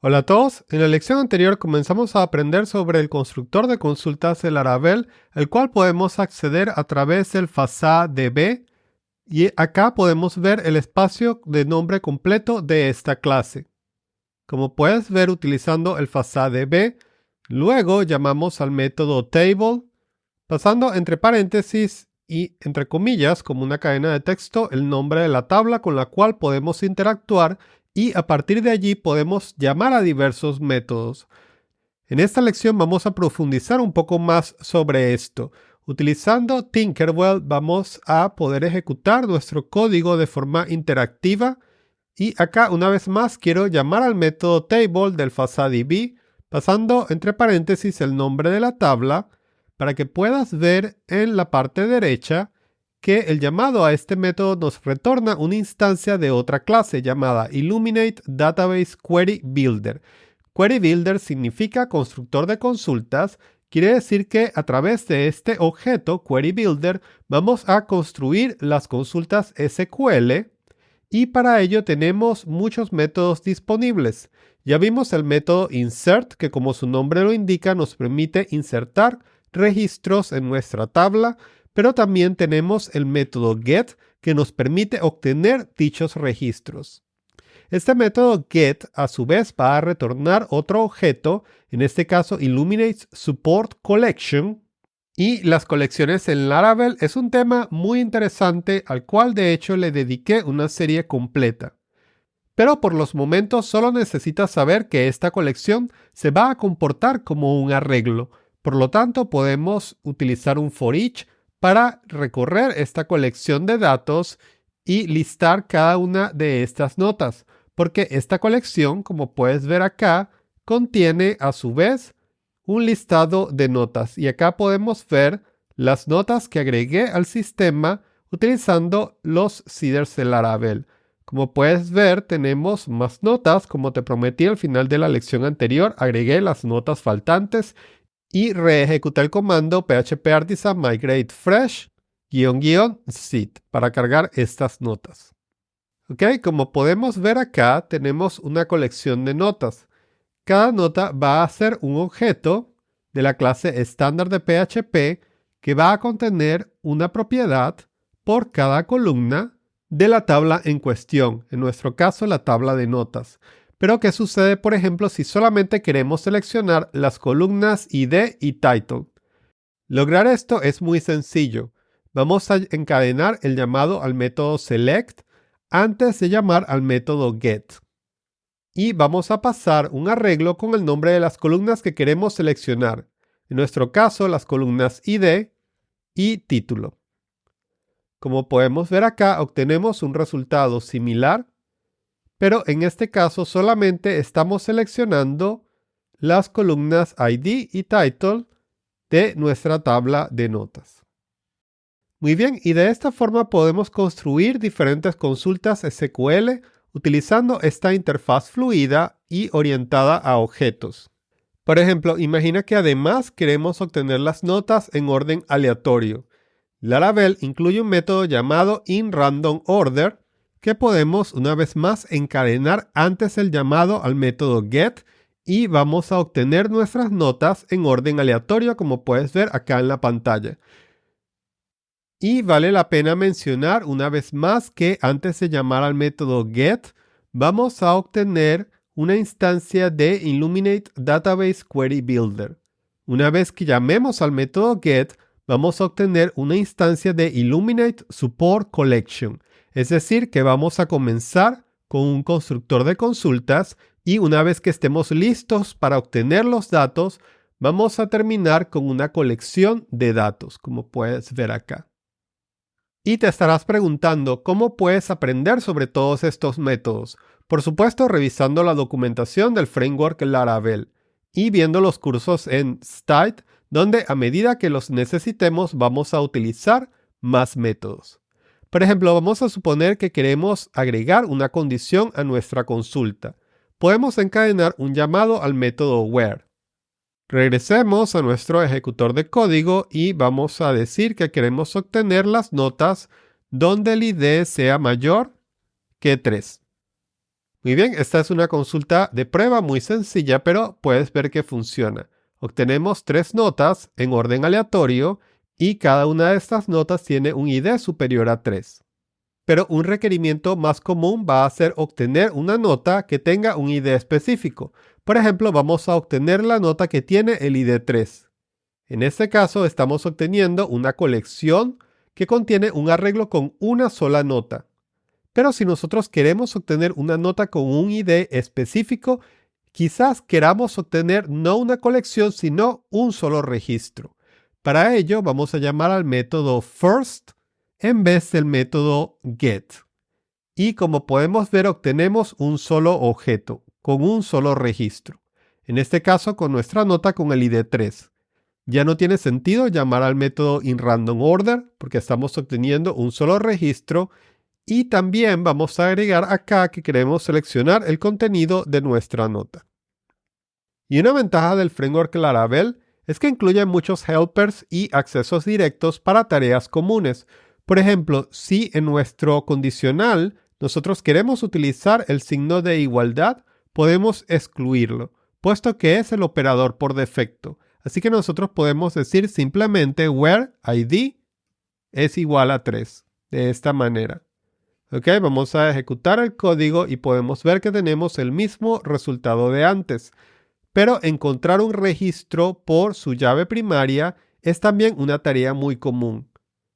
Hola a todos, en la lección anterior comenzamos a aprender sobre el constructor de consultas de Laravel, el cual podemos acceder a través del FASADB, y acá podemos ver el espacio de nombre completo de esta clase. Como puedes ver utilizando el FASADB, luego llamamos al método table, pasando entre paréntesis y entre comillas como una cadena de texto el nombre de la tabla con la cual podemos interactuar, y a partir de allí podemos llamar a diversos métodos. En esta lección vamos a profundizar un poco más sobre esto. Utilizando Tinkerbell vamos a poder ejecutar nuestro código de forma interactiva, y acá una vez más quiero llamar al método table del FASADB pasando entre paréntesis el nombre de la tabla para que puedas ver en la parte derecha que el llamado a este método nos retorna una instancia de otra clase llamada Illuminate Database Query Builder. Query Builder significa constructor de consultas. Quiere decir que a través de este objeto Query Builder vamos a construir las consultas SQL, y para ello tenemos muchos métodos disponibles. Ya vimos el método insert, que como su nombre lo indica nos permite insertar registros en nuestra tabla, pero también tenemos el método get, que nos permite obtener dichos registros. Este método get a su vez va a retornar otro objeto, en este caso Illuminate Support Collection, y las colecciones en Laravel es un tema muy interesante al cual de hecho le dediqué una serie completa. Pero por los momentos solo necesitas saber que esta colección se va a comportar como un arreglo. Por lo tanto, podemos utilizar un for each para recorrer esta colección de datos y listar cada una de estas notas, porque esta colección, como puedes ver acá, contiene a su vez un listado de notas, y acá podemos ver las notas que agregué al sistema utilizando los seeders de Laravel. Como puedes ver, tenemos más notas. Como te prometí al final de la lección anterior, agregué las notas faltantes y reejecuté el comando phpartisan migrate fresh --seed para cargar estas notas. Ok, como podemos ver acá, tenemos una colección de notas. Cada nota va a ser un objeto de la clase estándar de PHP que va a contener una propiedad por cada columna de la tabla en cuestión, en nuestro caso la tabla de notas. Pero ¿qué sucede, por ejemplo, si solamente queremos seleccionar las columnas ID y title? Lograr esto es muy sencillo. Vamos a encadenar el llamado al método select antes de llamar al método get. Y vamos a pasar un arreglo con el nombre de las columnas que queremos seleccionar. En nuestro caso, las columnas ID y título. Como podemos ver acá, obtenemos un resultado similar, pero en este caso solamente estamos seleccionando las columnas ID y title de nuestra tabla de notas. Muy bien, y de esta forma podemos construir diferentes consultas SQL utilizando esta interfaz fluida y orientada a objetos. Por ejemplo, imagina que además queremos obtener las notas en orden aleatorio. Laravel incluye un método llamado inRandomOrder que podemos una vez más encadenar antes del llamado al método get, y vamos a obtener nuestras notas en orden aleatorio, como puedes ver acá en la pantalla. Y vale la pena mencionar una vez más que antes de llamar al método get, vamos a obtener una instancia de Illuminate Database Query Builder. Una vez que llamemos al método get, vamos a obtener una instancia de Illuminate Support Collection. Es decir, que vamos a comenzar con un constructor de consultas, y una vez que estemos listos para obtener los datos, vamos a terminar con una colección de datos, como puedes ver acá. Y te estarás preguntando cómo puedes aprender sobre todos estos métodos. Por supuesto, revisando la documentación del framework Laravel y viendo los cursos en Stite, donde a medida que los necesitemos vamos a utilizar más métodos. Por ejemplo, vamos a suponer que queremos agregar una condición a nuestra consulta. Podemos encadenar un llamado al método where. Regresemos a nuestro ejecutor de código y vamos a decir que queremos obtener las notas donde el ID sea mayor que 3. Muy bien, esta es una consulta de prueba muy sencilla, pero puedes ver que funciona. Obtenemos 3 notas en orden aleatorio y cada una de estas notas tiene un ID superior a 3. Pero un requerimiento más común va a ser obtener una nota que tenga un ID específico. Por ejemplo, vamos a obtener la nota que tiene el ID 3. En este caso, estamos obteniendo una colección que contiene un arreglo con una sola nota. Pero si nosotros queremos obtener una nota con un ID específico, quizás queramos obtener no una colección, sino un solo registro. Para ello, vamos a llamar al método first en vez del método get. Y como podemos ver, obtenemos un solo objeto con un solo registro. En este caso, con nuestra nota con el ID 3. Ya no tiene sentido llamar al método inRandomOrder porque estamos obteniendo un solo registro. Y también vamos a agregar acá que queremos seleccionar el contenido de nuestra nota. Y una ventaja del framework Laravel es que incluye muchos helpers y accesos directos para tareas comunes. Por ejemplo, si en nuestro condicional nosotros queremos utilizar el signo de igualdad, podemos excluirlo, puesto que es el operador por defecto. Así que nosotros podemos decir simplemente where id es igual a 3, de esta manera. Ok, vamos a ejecutar el código y podemos ver que tenemos el mismo resultado de antes. Pero encontrar un registro por su llave primaria es también una tarea muy común.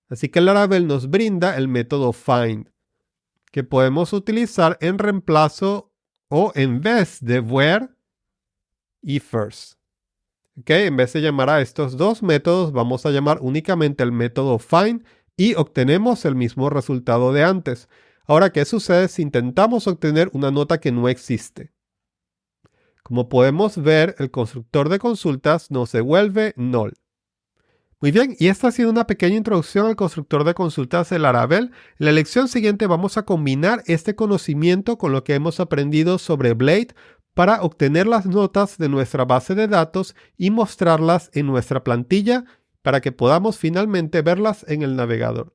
Así que Laravel nos brinda el método find, que podemos utilizar en reemplazo o en vez de where y first. Ok, en vez de llamar a estos dos métodos, vamos a llamar únicamente el método find y obtenemos el mismo resultado de antes. Ahora, ¿qué sucede si intentamos obtener una nota que no existe? Como podemos ver, el constructor de consultas nos devuelve null. Muy bien, y esta ha sido una pequeña introducción al constructor de consultas de Laravel. En la lección siguiente vamos a combinar este conocimiento con lo que hemos aprendido sobre Blade para obtener las notas de nuestra base de datos y mostrarlas en nuestra plantilla para que podamos finalmente verlas en el navegador.